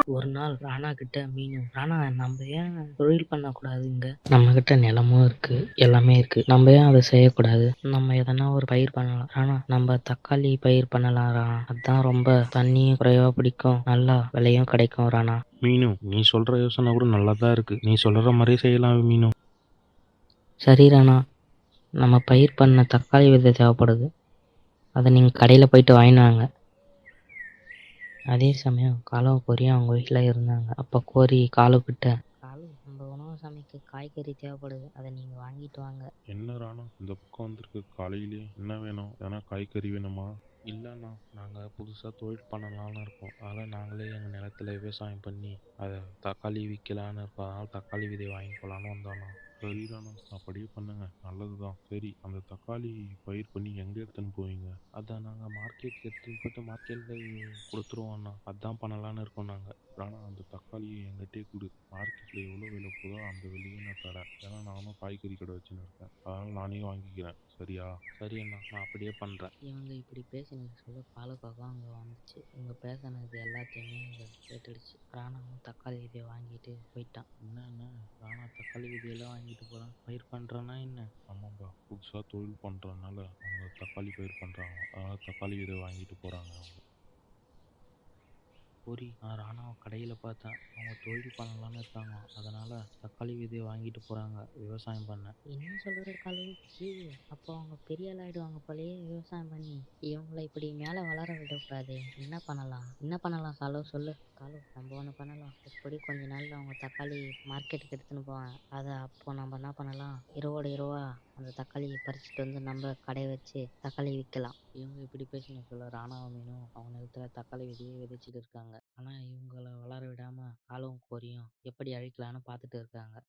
ஒரு நாள் ராணா கிட்ட மீனு, "ராணா நம்ம ஏன் தொழில் பண்ணக்கூடாது இங்க? நம்ம கிட்ட நிலமும் இருக்கு, எல்லாமே இருக்கு. நம்ம ஏன் அதை செய்யக்கூடாது? நம்ம எதனா ஒரு பயிர் பண்ணலாம். ராணா நம்ம தக்காளி பயிர் பண்ணலாம் ராணா. அதான் ரொம்ப தண்ணியும் குறைவா பிடிக்கும். நல்லா விலையும் கிடைக்கும் ராணா." மீனு, நீ சொல்ற யோசனை கூட நல்லா தான் இருக்கு. நீ சொல்ற மாதிரியே செய்யலாம் மீனு. சரி ராணா, நம்ம பயிர் பண்ண தக்காளி விதை தேவைப்படுது. அதை நீங்க கடையில போயிட்டு வாங்கிட்டு வாங்க. அதே சமயம் காலுவும் கோரியும் அவங்க வீட்டில் இருந்தாங்க. அப்போ கோரி காலு கிட்ட, "காலு, நம்ம உணவு சமைக்க காய்கறி தேவைப்படுது. அதை நீங்கள் வாங்கிட்டு வாங்க." என்ன ராணா இந்த பக்கம் வந்திருக்கு காலையிலேயே? என்ன வேணும்? எதனா காய்கறி வேணுமா? இல்லைண்ணா, நாங்கள் புதுசாக தொழில் பண்ணலான்னு இருக்கோம். அதனால் நாங்களே எங்கள் நிலத்துல விவசாயம் பண்ணி அதை தக்காளி விற்கலான்னு இருக்கோம். அதனால் தக்காளி விதை வாங்கி போகலான்னு வந்தோண்ணா. சரிதாண்ணா, அப்படியே பண்ணுங்க, நல்லது தான். சரி, அந்த தக்காளி பயிர் பண்ணி எங்கே எடுத்துன்னு போவீங்க? அதான் நாங்கள் மார்க்கெட்டுக்கு எடுத்துன்னு போயிட்டு மார்க்கெட்டில் கொடுத்துருவோண்ணா. அதான் பண்ணலான்னு இருக்கோம் நாங்கள். ராணா, அந்த தக்காளியை எங்கிட்டே கொடு. மார்க்கெட்டில் எவ்வளோ விலை போதோ அந்த விலையே நான் தரேன். ஏன்னா நானும் காய்கறி கடை வச்சுன்னு இருக்கேன். அதனால் நானே வாங்கிக்கிறேன். சரியா? சரி அண்ணா, நான் அப்படியே பண்ணுறேன். இவங்க இப்படி பேசினது சொல்ல காலுக்காகவும் அங்கே வந்துச்சு. இவங்க பேசினது எல்லாத்தையுமே இங்கே கேட்டுடுச்சு. ராணாவும் தக்காளி விதையை வாங்கிட்டு போயிட்டான். என்ன ராணா தக்காளி விதையெல்லாம் வாங்கிட்டு போகிறான்? பயிர் பண்ணுறான்னா என்ன? ஆமாம்பா, புதுசாக தொழில் பண்ணுறதுனால அவங்க தக்காளி பயிர் பண்ணுறாங்க. அதனால் தக்காளி விதை வாங்கிட்டு போகிறாங்க அவங்க. பூரி, நான் ராணாவை கடையில் பார்த்தேன். அவங்க தொழில் பண்ணலான்னு இருக்காங்க. அதனால் தக்காளி விதையை வாங்கிட்டு போகிறாங்க விவசாயம் பண்ண. என்ன சொல்கிற காலு? ஐயோ, அப்போ அவங்க பெரிய ஆள் ஆகிடுவாங்க போலயே விவசாயம் பண்ணி. இவங்களை இப்படி மேலே வளர விடக்கூடாது. என்ன பண்ணலாம் காலு, சொல்லு. காலு, நம்ம ஒன்று பண்ணலாம். எப்படி கொஞ்ச நாளில் அவங்க தக்காளி மார்க்கெட்டுக்கு எடுத்துன்னு போவேன். அதை அப்போ நம்ம என்ன பண்ணலாம், இரவோடு இரவா அந்த தக்காளியை பறிச்சுட்டு வந்து நம்ம கடையை வச்சு தக்காளி விற்கலாம். இவங்க இப்படி பேசின சொல்ல ராணாவும் மீனும் அவங்க நிலத்துல தக்காளி விதையை விதைச்சிட்டு இருக்காங்க. ஆனால் இவங்கள வளர விடாமல் காலும் கோரியும் எப்படி அழிக்கலான்னு பார்த்துட்டு இருக்காங்க.